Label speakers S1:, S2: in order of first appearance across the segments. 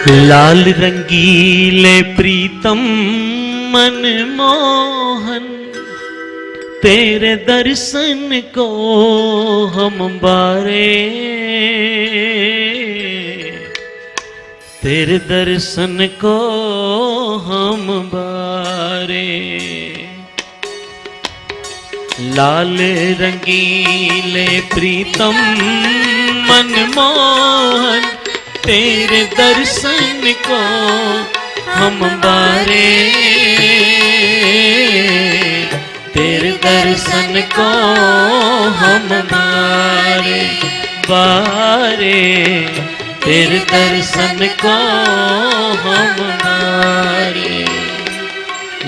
S1: लाल रंगीले प्रीतम मनमोहन, तेरे दर्शन को हम बारे, तेरे दर्शन को हम बारे। लाल रंगीले प्रीतम मनमोहन, तेरे दर्शन को हम बारे, तेरे दर्शन को हम बारे बारे, तेरे दर्शन को हम बारे।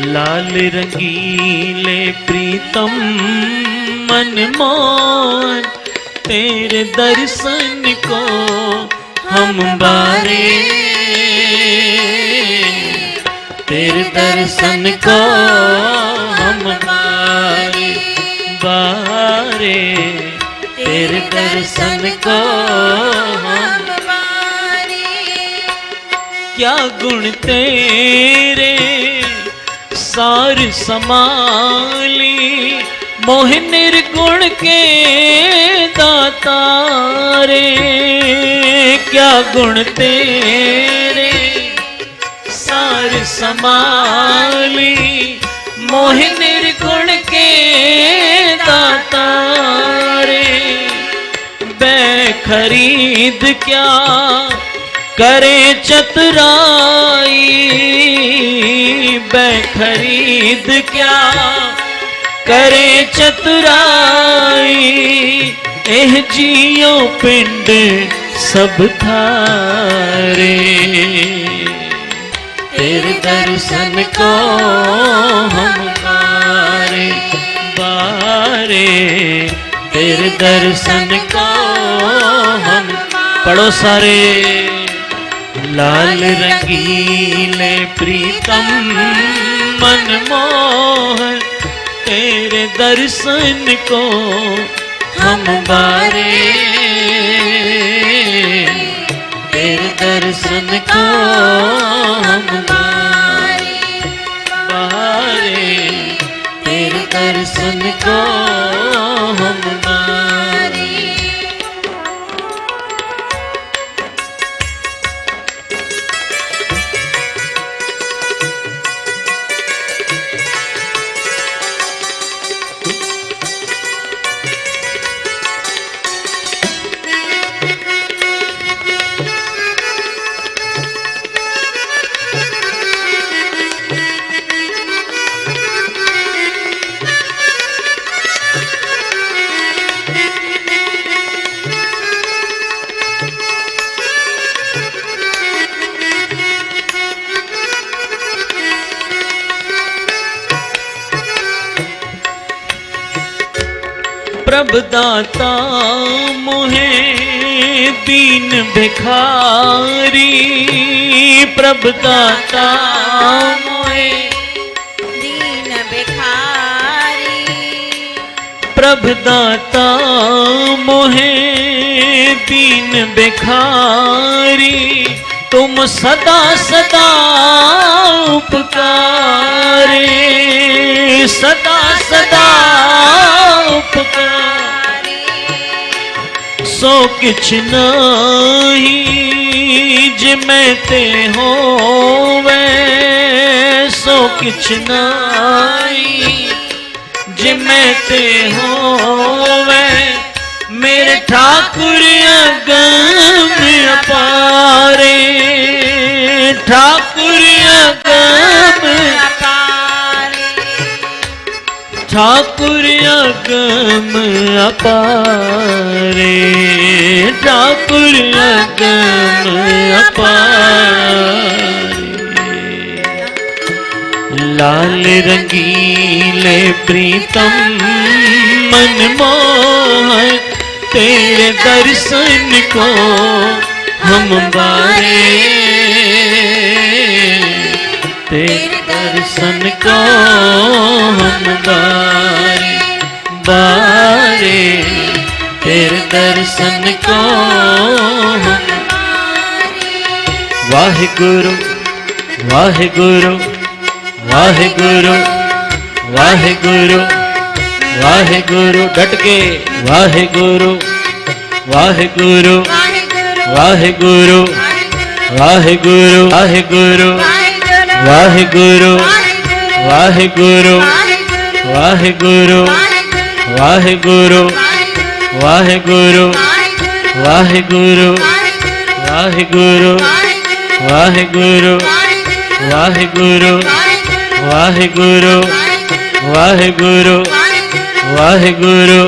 S1: लाल रंगीले प्रीतम मनमोहन, तेरे दर्शन को हम बारे, तेरे दर्शन को हम बारे बारे, तेरे दर्शन को हम बारे। क्या गुण तेरे सार समाली, मोह निर्गुण के दातारे। क्या गुण तेरे सार समाली, मोह निर्गुण के दातारे। बेखरीद क्या करे चतुराई, बेखरीद क्या करे चतुराई। एह जियो पिंड सब थारे, तेरे दर्शन को हम बारे बारे, तेरे दर्शन को हम। पढ़ो सारे। लाल रंगीले प्रीतम मनमोहन, तेरे दर्शन को हम बारे, तेरे दर्शन को हम बारे बारे, तेरे दर्शन को हम बारे। प्रभुदाता मोहे दीन भिखारी, प्रभुदाता मोहे
S2: दीन भिखारी।
S1: प्रभुदाता मोहे दीन भिखारी। तुम सदा सदा उपकारे, सदा सदा उपकारे। सो किछ नाही जिमें ते होवे, सो किछ नाही जिमें ते होवे। मेरे ठाकुर अगम अपारे, ठाकुर अगम
S2: अपारे,
S1: ठाकुर अगम अपारे, ठाकुर अगम अपारे। लाल रंगीले प्रीतम मनमोहन, तेरे दर्शन को हम बारे, तेरे दर्शन को हम बारे बारे, तेरे दर्शन को हम वाहिगुरु वाहिगुरु वाहिगुरु वाहिगुरु वाहिगुरु डट के वाहिगुरु वाहिगुरु वाहिगुरु वाहिगुरु वाहिगुरु वाहिगुरु वाहिगुरु वाहिगुरु वाहिगुरु वाहिगुरु वाहिगुरु वाहिगुरु वाहिगुरु वाहिगुरु वाहिगुरु वाहिगुरु वाहिगुरु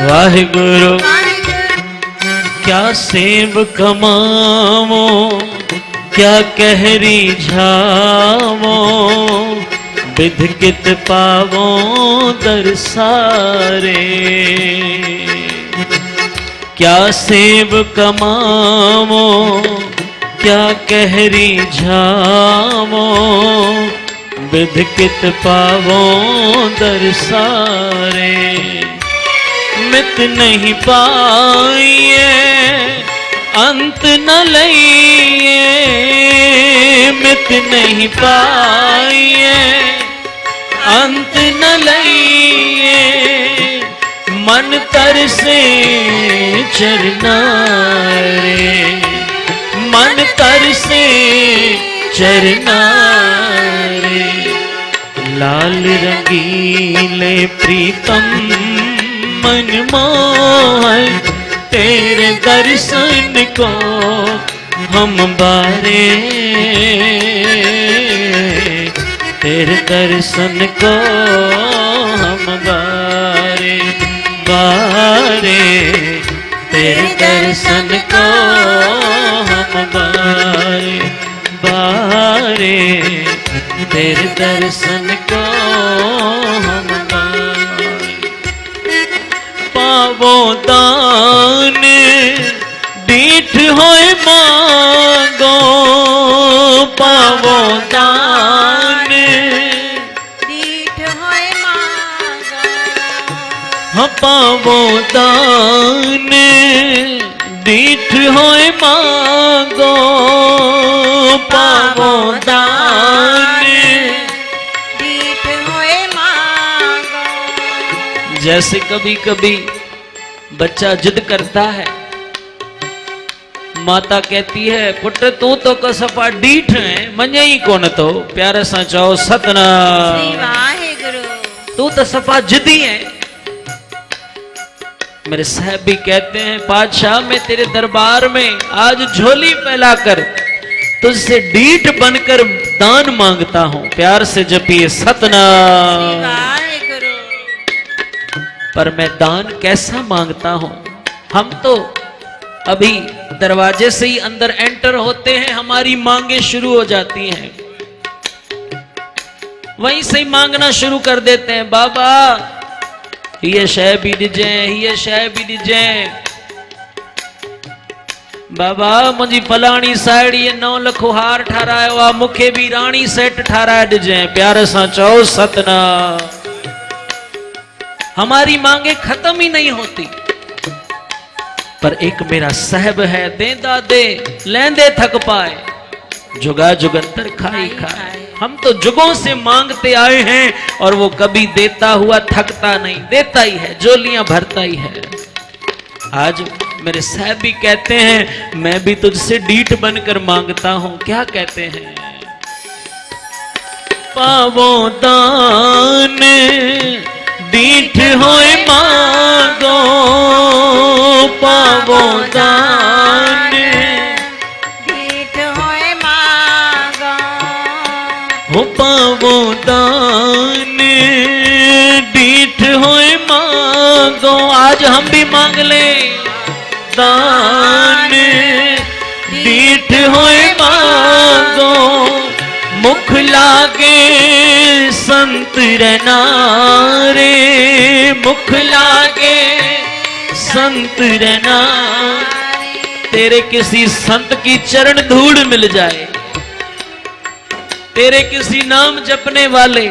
S1: वाहिगुरु क्या सेब कमावो क्या कहरी झावो विध कित पावो दरसारे क्या सेब कमावो क्या कहरी झावो विध कित पावो दरसारे मित नहीं पाइए अंत न लइए मित नहीं पाइए अंत न लइए मन तरसे चरना रे मन तरसे चरना रे लाल रंगीले प्रीतम मन मोहन तेरे दर्शन को हम बारे तेरे दर्शन को हम बारे बारे तेरे दर्शन को हम बारे बारे तेरे दर्शन को हम पावो दान दीठ होए मांगो पावो दान
S2: दीठ होए मांगो
S1: हाँ पावो दान दीठ होए मांगो पावो दान
S2: दीठ होए मांगो।
S1: जैसे कभी कभी बच्चा जिद करता है, माता कहती है पुट तू तो कसफा डीठ है मञे ही कोन तो प्यारे सा चओ सतनाम
S2: वाहिगुरु
S1: तू तो सफा जिदी है। मेरे साहब भी कहते हैं पातशाह मैं तेरे दरबार में आज झोली फैलाकर तुझसे डीठ बनकर दान मांगता हूं, प्यार से जपिए सतनाम।
S2: वाहिगुरु
S1: पर मैं दान कैसा मांगता हूं? हम तो अभी दरवाजे से ही अंदर एंटर होते हैं, हमारी मांगे शुरू हो जाती हैं, वहीं से ही मांगना शुरू कर देते हैं। बाबा ये शय भी डिजे, ये शय भी डिजे, बाबा मुझी फलानी साइड ये 9 लख हार ठारायो आ, मुखे भी रानी सेट ठाराया डिजे, प्यारे सा चओ सतनाम। हमारी मांगे खत्म ही नहीं होती। पर एक मेरा साहब है देंदा दे लेंदे थक पाए, जुगा जुगंतर खाई खाए। हम तो जुगों से मांगते आए हैं और वो कभी देता हुआ थकता नहीं, देता ही है, झोलियां भरता ही है। आज मेरे साहब भी कहते हैं मैं भी तुझसे डीठ बनकर मांगता हूं। क्या कहते हैं? पावो दान डीठ होए मांगो, पावो दान
S2: दीठ होए मांगो,
S1: हो पावो दान डीठ होए मांगो। आज हम भी मांग ले दान डीठ होए मांगो, मुख लागे संत रहना रे, मुख लागे संत रहना। तेरे किसी संत की चरण धूड़ मिल जाए, तेरे किसी नाम जपने वाले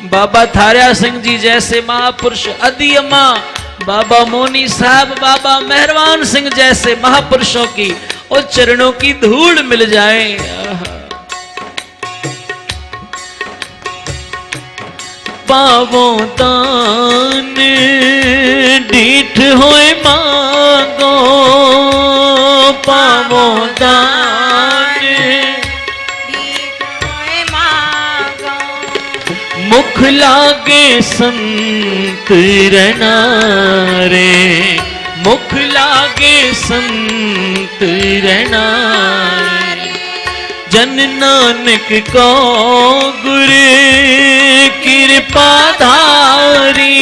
S1: बाबा थारिया सिंह जी जैसे महापुरुष, अदी अम्मा, बाबा मोनी साहब, बाबा मेहरबान सिंह जैसे महापुरुषों की और चरणों की धूल मिल जाए। आहा। पावो दान डीठ होए मांगो, पावो दान
S2: दीठ होए मांगो।
S1: मुख लागे संत रनारे, मुख लागे संत रनारे। जन नानक को गुर कृपा धारी,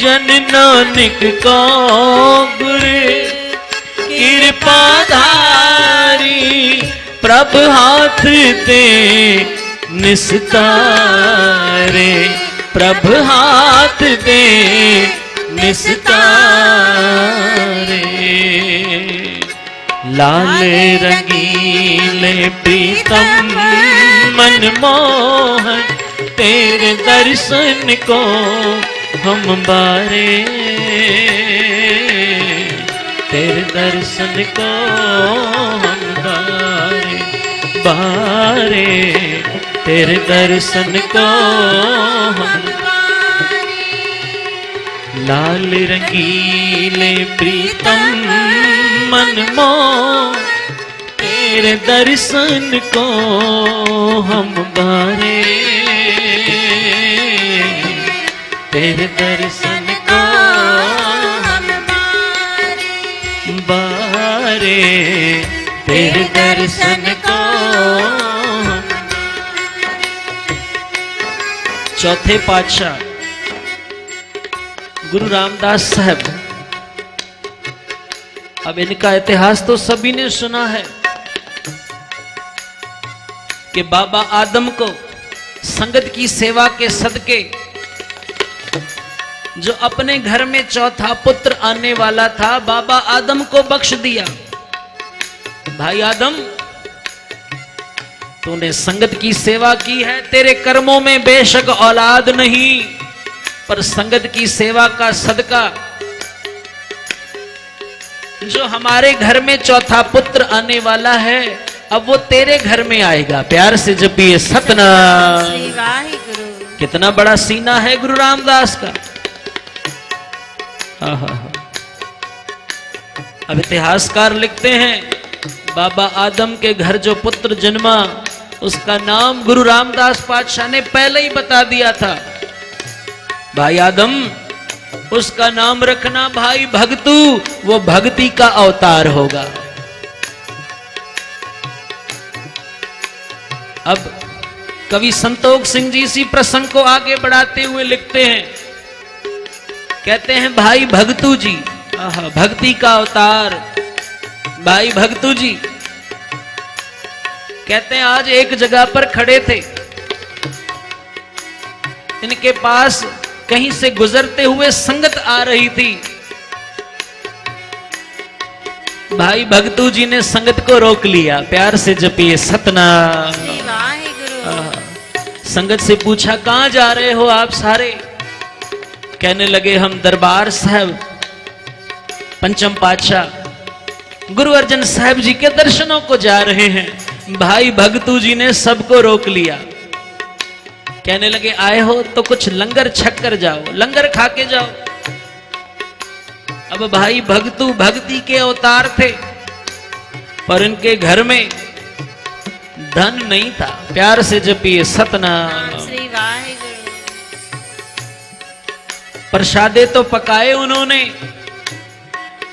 S1: जन नानक को गुर कृपा धारी। प्रभ हाथ दे निस्तारे, प्रभ हाथ दे निस्तारे। लाल रंगीले प्रीतम मनमोहन, तेरे दर्शन को हम बारे, तेरे दर्शन को हम बारे बारे, तेरे दर्शन को हम। लाल रंगीले प्रीतम मनमोहन, तेरे दर्शन को हम बारे, तेरे दर्शन को
S2: हम
S1: बारे, तेरे दर्शन को हम। चौथे पातशाह गुरु रामदास साहब, अब इनका इतिहास तो सभी ने सुना है कि बाबा आदम को संगत की सेवा के सदके जो अपने घर में चौथा पुत्र आने वाला था, बाबा आदम को बख्श दिया। भाई आदम, तूने संगत की सेवा की है, तेरे कर्मों में बेशक औलाद नहीं, पर संगत की सेवा का सदका जो हमारे घर में चौथा पुत्र आने वाला है, अब वो तेरे घर में आएगा। प्यार से जब भी ये सतनाम।
S2: श्री वाहिगुरु।
S1: कितना बड़ा सीना है गुरु रामदास का। आहा। अब इतिहासकार लिखते हैं, बाबा आदम के घर जो पुत्र जन्मा, उसका नाम गुरु रामदास पातशाह ने पहले ही बता दिया था। भाई आदम, उसका नाम रखना भाई भगतू, वो भक्ति का अवतार होगा। अब कवि संतोष सिंह जी इसी प्रसंग को आगे बढ़ाते हुए लिखते हैं, कहते हैं भाई भगतू जी, आहा, भक्ति का अवतार भाई भगतू जी। कहते हैं आज एक जगह पर खड़े थे, इनके पास कहीं से गुजरते हुए संगत आ रही थी। भाई भगतू जी ने संगत को रोक लिया। प्यार से जपिए सतनाम।
S2: श्री वाहिगुरु।
S1: संगत से पूछा, कहां जा रहे हो आप सारे? कहने लगे, हम दरबार साहब पंचम पातशाह गुरु अर्जन साहब जी के दर्शनों को जा रहे हैं। भाई भगतू जी ने सबको रोक लिया। कहने लगे, आए हो तो कुछ लंगर छक कर जाओ, लंगर खा के जाओ। अब भाई भगतू भक्ति के अवतार थे, पर इनके घर में धन नहीं था। प्यार से जपिए सतनाम।
S2: श्री वाहिगुरु।
S1: प्रसादे तो पकाए उन्होंने,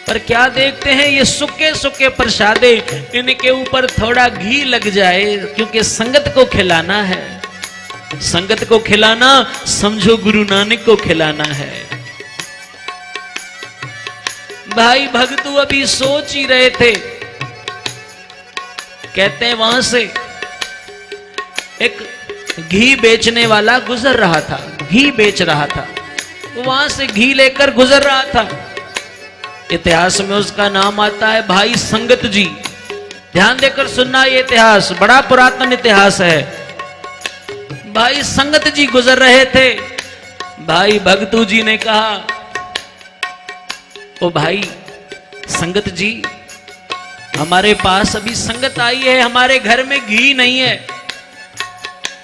S1: पर क्या देखते हैं ये सुखे सुखे प्रसादे, इनके ऊपर थोड़ा घी लग जाए, क्योंकि संगत को खिलाना है। संगत को खिलाना समझो गुरु नानक को खिलाना है। भाई भगतू अभी सोच ही रहे थे, कहते हैं वहां से एक घी बेचने वाला गुजर रहा था, घी बेच रहा था। वो वहां से घी लेकर गुजर रहा था। इतिहास में उसका नाम आता है भाई संगत जी। ध्यान देकर सुनना, ये इतिहास बड़ा पुरातन इतिहास है। भाई संगत जी गुजर रहे थे। भाई भगतू जी ने कहा, ओ भाई संगत जी, हमारे पास अभी संगत आई है, हमारे घर में घी नहीं है,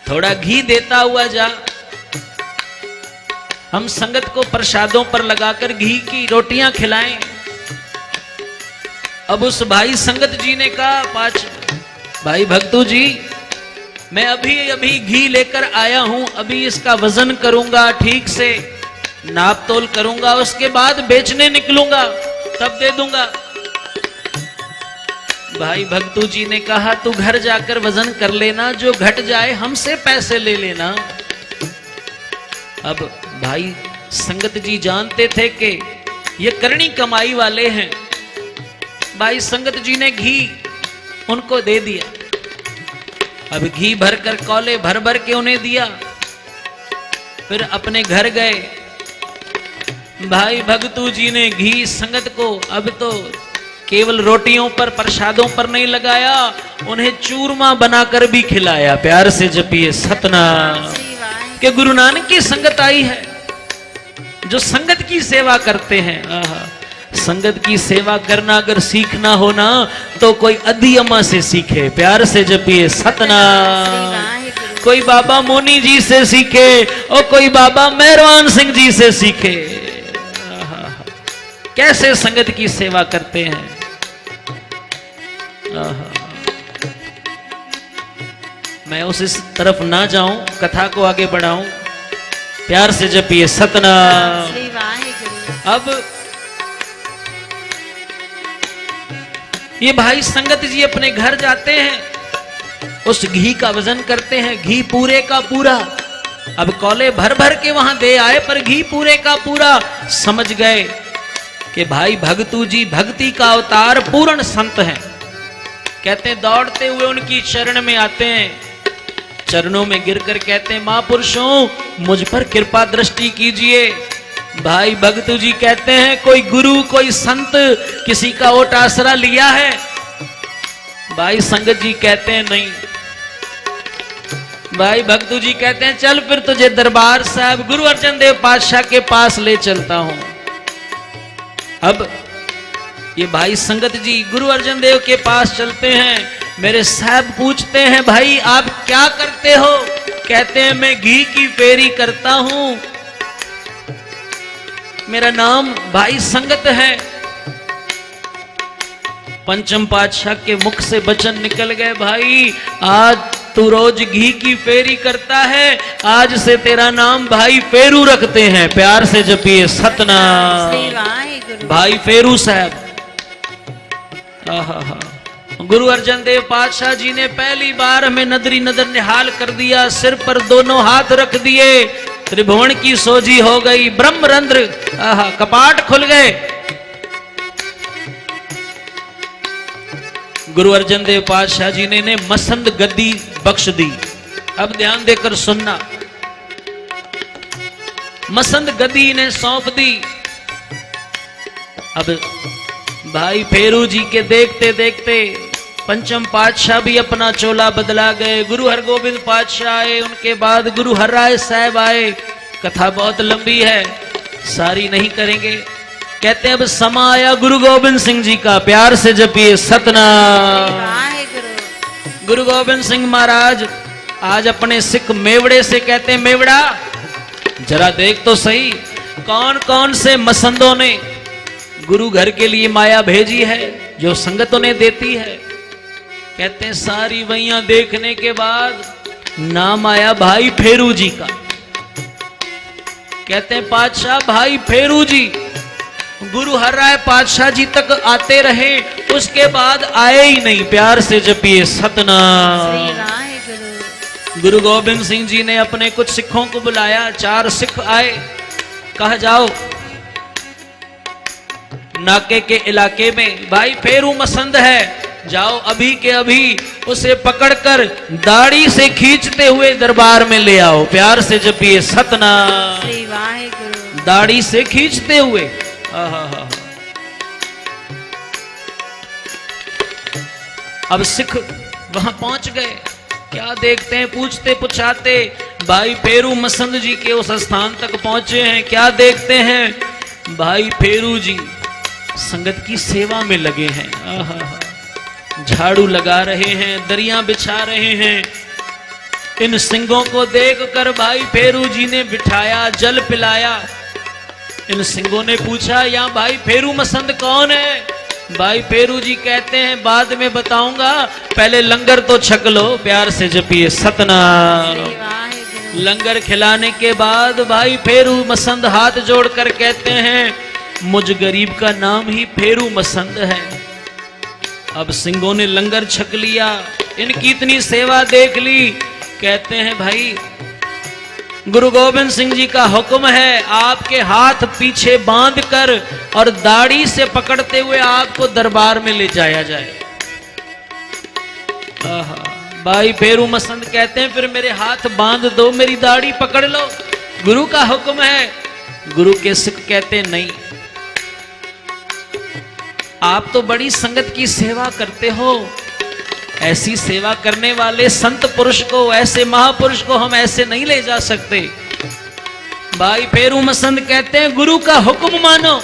S1: थोड़ा घी देता हुआ जा। हम संगत को प्रसादों पर लगाकर घी की रोटियां खिलाएं। अब उस भाई संगत जी ने कहा, भाई भक्तू जी, मैं अभी घी लेकर आया हूं, अभी इसका वजन करूंगा, ठीक से नाप तोल करूंगा, उसके बाद बेचने निकलूंगा, तब दे दूंगा। भाई भक्तू जी ने कहा, तू घर जाकर वजन कर लेना, जो घट जाए हमसे पैसे ले लेना। अब भाई संगत जी जानते थे कि ये करनी कमाई वाले हैं। भाई संगत जी ने घी उनको दे दिया। अब घी भरकर कौले भर भर के उन्हें दिया, फिर अपने घर गए। भाई भगतू जी ने घी संगत को अब तो केवल रोटियों पर, प्रसादों पर नहीं लगाया, उन्हें चूरमा बनाकर भी खिलाया। प्यार से जपिए सतनाम। कि गुरु नानक की संगत आई है, जो संगत की सेवा करते हैं। संगत की सेवा करना अगर सीखना हो ना, तो कोई अधियमा से सीखे। प्यार से जपिए सतनाम। कोई बाबा मोनी जी से सीखे और कोई बाबा मेहरबान सिंह जी से सीखे। कैसे संगत की सेवा करते हैं। मैं उस तरफ ना जाऊं, कथा को आगे बढ़ाऊं। प्यार से जपिए सतनाम। अब ये भाई संगत जी अपने घर जाते हैं, उस घी का वजन करते हैं, घी पूरे का पूरा। अब कौले भर भर के वहां दे आए, पर घी पूरे का पूरा। समझ गए कि भाई भगतू जी भक्ति का अवतार, पूर्ण संत हैं। कहते दौड़ते हुए उनकी चरण में आते हैं, चरणों में गिरकर कहते हैं, महापुरुषों मुझ पर कृपा दृष्टि कीजिए। भाई भगतू जी कहते हैं, कोई गुरु कोई संत किसी का ओट आसरा लिया है? भाई संगत जी कहते हैं नहीं। भाई भगतू जी कहते हैं, चल फिर तुझे दरबार साहब गुरु अर्जन देव पातशाह के पास ले चलता हूं। अब ये भाई संगत जी गुरु अर्जन देव के पास चलते हैं। मेरे साहब पूछते हैं, भाई आप क्या करते हो? कहते हैं, मैं घी की फेरी करता हूं, मेरा नाम भाई संगत है। पंचम पातशाह के मुख से वचन निकल गए, भाई आज तू रोज घी की फेरी करता है, आज से तेरा नाम भाई फेरू रखते हैं। प्यार से जपिए सतनाम। भाई फेरू साहब। गुरु अर्जन देव पातशाह जी ने पहली बार हमें नदरी नदर निहाल कर दिया, सिर पर दोनों हाथ रख दिए, त्रिभुवन की सोजी हो गई, ब्रह्मरंध्र कपाट खुल गए। गुरु अर्जन देव पातशाह जी ने इन्हें मसंद गद्दी बख्श दी। अब ध्यान देकर सुनना, मसंद गद्दी इन्हें सौंप दी। अब भाई फेरू जी के देखते देखते पंचम पातशाह भी अपना चोला बदला गए। गुरु हरगोबिंद पातशाह आए, उनके बाद गुरु हरराय साहब आए। कथा बहुत लंबी है, सारी नहीं करेंगे। कहते हैं अब समा आया गुरु गोबिंद सिंह जी का। प्यार से जपिए सतनाम। गुरु गोबिंद सिंह महाराज आज अपने सिख मेवड़े से कहते हैं, मेवड़ा जरा देख तो सही, कौन कौन से मसंदों ने गुरु घर के लिए माया भेजी है, जो संगत उन्हें देती है। कहते हैं सारी वैया देखने के बाद नाम आया भाई फेरू जी का। कहते हैं पातशाह भाई फेरू जी गुरु हरराय पातशाह जी तक आते रहे, उसके बाद आए ही नहीं। प्यार से जपिए सतनाम। गुरु गोबिंद सिंह जी ने अपने कुछ सिखों को बुलाया, 4 सिख आए। कहा जाओ नाके के इलाके में भाई फेरू मसंद है, जाओ अभी के अभी उसे पकड़कर दाढ़ी से खींचते हुए दरबार में ले आओ। प्यार से जपिए सतनाम। दाढ़ी से खींचते हुए। अब सिख वहां पहुंच गए, क्या देखते हैं, पूछते पुछाते भाई फेरू मसंद जी के उस स्थान तक पहुंचे हैं। क्या देखते हैं, भाई फेरू जी संगत की सेवा में लगे हैं। झाड़ू लगा रहे हैं, दरिया बिछा रहे हैं। इन सिंगों को देखकर भाई फेरू जी ने बिठाया, जल पिलाया। इन सिंगों ने पूछा, यहाँ भाई फेरू मसंद कौन है? भाई फेरू जी कहते हैं, बाद में बताऊंगा, पहले लंगर तो छक लो, प्यार से जपिए सतनाम।
S2: श्री वाहिगुरु।
S1: लंगर खिलाने के बाद भाई फेरू मसंद हाथ जोड़कर कहते हैं, मुझ गरीब का नाम ही फेरू मसंद है। अब सिंगों ने लंगर छक लिया, इनकी इतनी सेवा देख ली। कहते हैं, भाई गुरु गोविंद सिंह जी का हुक्म है, आपके हाथ पीछे बांधकर और दाढ़ी से पकड़ते हुए आपको दरबार में ले जाया जाए। आहा, भाई फेरू मसंद कहते हैं, फिर मेरे हाथ बांध दो, मेरी दाढ़ी पकड़ लो, गुरु का हुक्म है। गुरु के सिख कहते नहीं, आप तो बड़ी संगत की सेवा करते हो, ऐसी सेवा करने वाले संत पुरुष को, ऐसे महापुरुष को हम ऐसे नहीं ले जा सकते। भाई फेरू मसंद कहते हैं, गुरु का हुक्म मानो।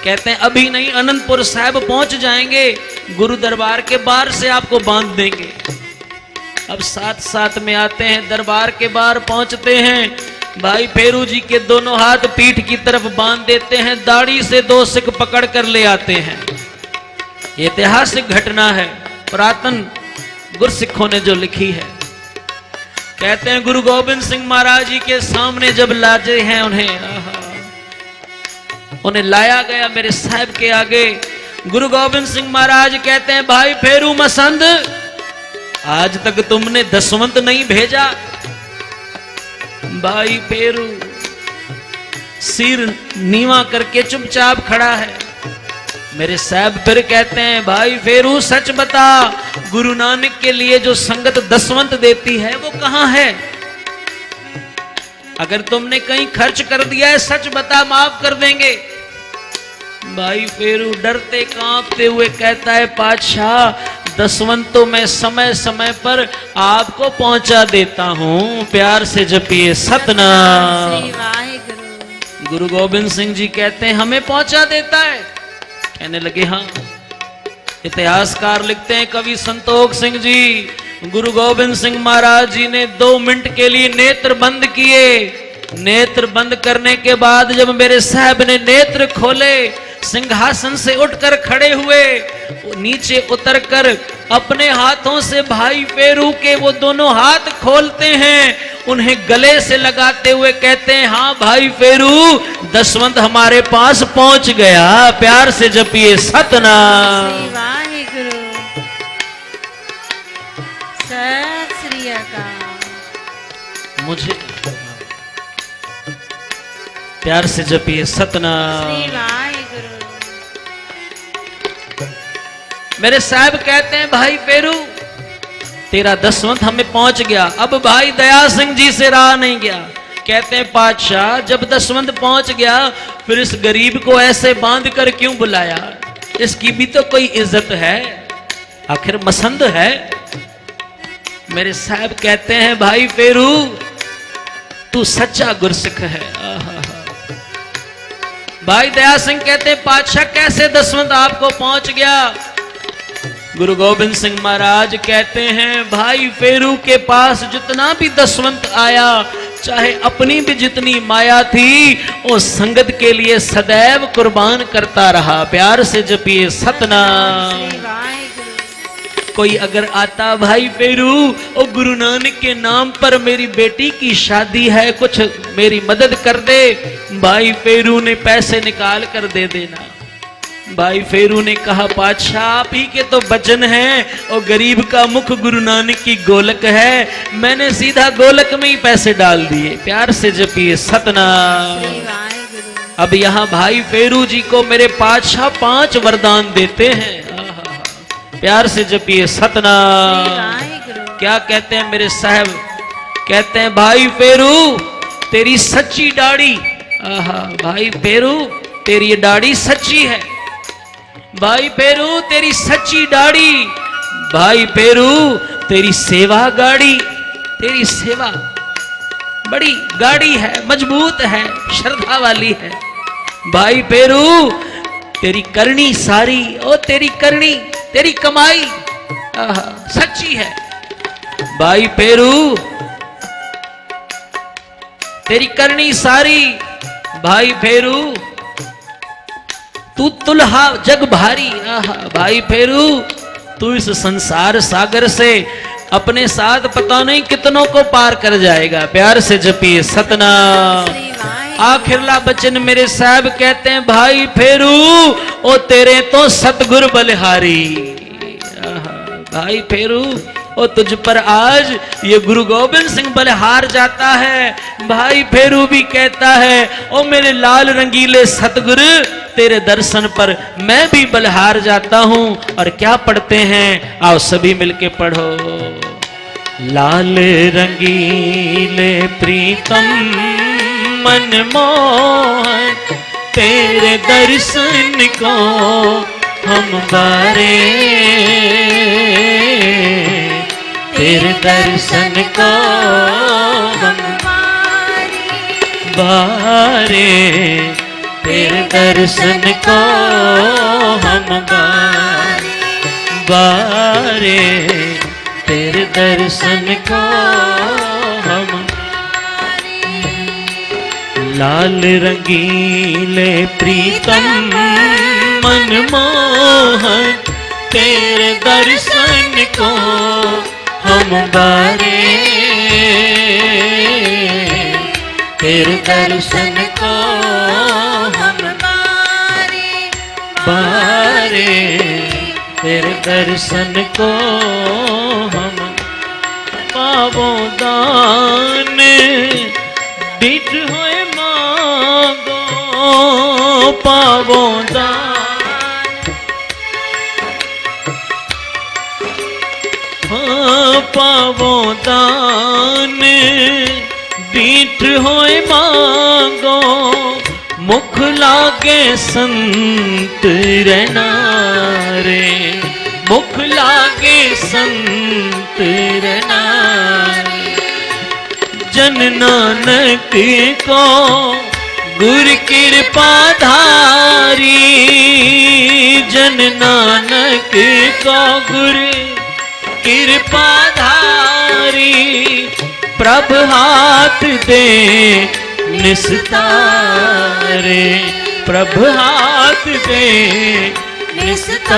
S1: कहते हैं, अभी नहीं, अनंतपुर साहिब पहुंच जाएंगे, गुरु दरबार के बाहर से आपको बांध देंगे। अब साथ साथ में आते हैं, दरबार के बाहर पहुंचते हैं। भाई फेरू जी के दोनों हाथ पीठ की तरफ बांध देते हैं, दाढ़ी से 2 सिख पकड़ कर ले आते हैं। ऐतिहासिक घटना है, पुरातन गुरसिखों ने जो लिखी है। कहते हैं, गुरु गोविंद सिंह महाराज जी के सामने जब लाजे हैं उन्हें लाया गया मेरे साहब के आगे। गुरु गोविंद सिंह महाराज कहते हैं, भाई फेरू मसंद, आज तक तुमने दसवंत नहीं भेजा। भाई फेरू सिर नीवा करके चुपचाप खड़ा है। मेरे साहब फिर कहते हैं, भाई फेरू सच बता, गुरु नानक के लिए जो संगत दसवंत देती है वो कहां है? अगर तुमने कहीं खर्च कर दिया है, सच बता, माफ कर देंगे। भाई फेरू डरते कांपते हुए कहता है, पातशाह, दसवंत तो मैं समय समय पर आपको पहुंचा देता हूं, प्यार से जपिए सतनाम।
S2: श्री वाहिगुरु।
S1: गुरु गोविंद सिंह जी कहते हैं, हमें पहुंचा देता है? कहने लगे, हाँ। इतिहासकार लिखते हैं, कवि संतोख सिंह जी, गुरु गोविंद सिंह महाराज जी ने 2 मिनट के लिए नेत्र बंद किए। नेत्र बंद करने के बाद जब मेरे साहब ने नेत्र खोले, सिंहासन से उठकर खड़े हुए, नीचे उतरकर अपने हाथों से भाई फेरू के वो दोनों हाथ खोलते हैं, उन्हें गले से लगाते हुए कहते हैं, हाँ भाई फेरू, दसवंत हमारे पास पहुंच गया, प्यार से जपिए सतनाम।
S2: श्री वाहिगुरु। सत श्री अकाल।
S1: मुझे प्यार से जपिए सतनाम।
S2: श्री वाहिगुरु।
S1: मेरे साहब कहते हैं, भाई फेरू, तेरा दसवंत हमें पहुंच गया। अब भाई दया सिंह जी से रहा नहीं गया। कहते हैं, पातशाह, जब दसवंत पहुंच गया, फिर इस गरीब को ऐसे बांध कर क्यों बुलाया? इसकी भी तो कोई इज्जत है, आखिर मसंद है। मेरे साहब कहते हैं, भाई फेरू, तू सच्चा गुरसिख है। भाई दया सिंह कहते हैं, पातशाह, कैसे दसवंत आपको पहुंच गया? गुरु गोविंद सिंह महाराज कहते हैं, भाई फेरू के पास जितना भी दसवंत आया, चाहे अपनी भी जितनी माया थी, वो संगत के लिए सदैव कुर्बान करता रहा, प्यार से जपिए सतनाम।
S2: श्री वाहिगुरु।
S1: कोई अगर आता, भाई फेरू, ओ गुरु नानक के नाम पर मेरी बेटी की शादी है, कुछ मेरी मदद कर दे, भाई फेरू ने पैसे निकाल कर दे देना। भाई फेरू ने कहा, पातशाह, आप ही के तो वचन हैं, और गरीब का मुख गुरु नानक की गोलक है, मैंने सीधा गोलक में ही पैसे डाल दिए, प्यार से जपिए सतनाम।
S2: श्री वाहिगुरु।
S1: अब यहाँ भाई फेरू जी को मेरे पातशाह 5 वरदान देते हैं, प्यार से जपिए सतनाम।
S2: श्री वाहिगुरु।
S1: क्या कहते हैं मेरे साहब? कहते हैं, भाई फेरू, तेरी सच्ची दाढ़ी, भाई फेरू, तेरी ये दाढ़ी सच्ची है। भाई फेरू, तेरी सच्ची दाढ़ी। भाई फेरू, तेरी सेवा गाड़ी, तेरी सेवा बड़ी गाड़ी है, मजबूत है, श्रद्धा वाली है। भाई फेरू, तेरी करनी सारी, ओ तेरी करनी, तेरी कमाई आहा, सच्ची है। भाई फेरू तेरी करनी सारी, भाई फेरू तू तुल्हा जग भारी। आहा, भाई फेरू तू इस संसार सागर से अपने साथ पता नहीं कितनों को पार कर जाएगा। प्यार से जपिए सतनाम।
S2: श्री वाहे
S1: आखिरला बचन मेरे साहब कहते हैं, भाई फेरू ओ तेरे तो सतगुर बलिहारी। आहा, भाई फेरू ओ तुझ पर आज ये गुरु गोविंद सिंह बलिहार जाता है। भाई फेरू भी कहता है, ओ मेरे लाल रंगीले सतगुरु तेरे दर्शन पर मैं भी बलिहार जाता हूं। और क्या पढ़ते हैं, आओ सभी मिलके पढ़ो। लाल रंगीले प्रीतम मनमोहन तेरे दर्शन को हम बारे, तेरे दर्शन को हम बारे, तेरे दर्शन को हम बारे, तेरे दर्शन को हम। लाल रंगीले प्रीतम मनमोहन तेरे दर्शन को हम बारे, तेरे दर्शन को हम बारे, तेरे दर्शन को हम पावो दान बिठ होए मांगो, पावो दान, हाँ पावो दान बीठ होए मांगो, मुख लागे संत रहनारे, मुख लागे संत रहनारे। जन नानक को गुर कृपा धारी, जन नानक को गुर कृपा धारी, प्रभ हाथ दे निस्तारे, प्रभ हाथ दे निस्तारे।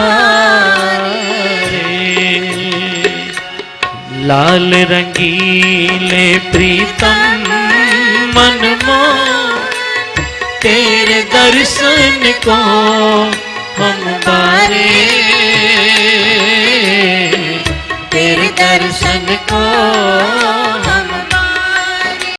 S1: लाल रंगीले प्रीतम मनमोहन तेरे दर्शन को हम बारे, तेरे दर्शन को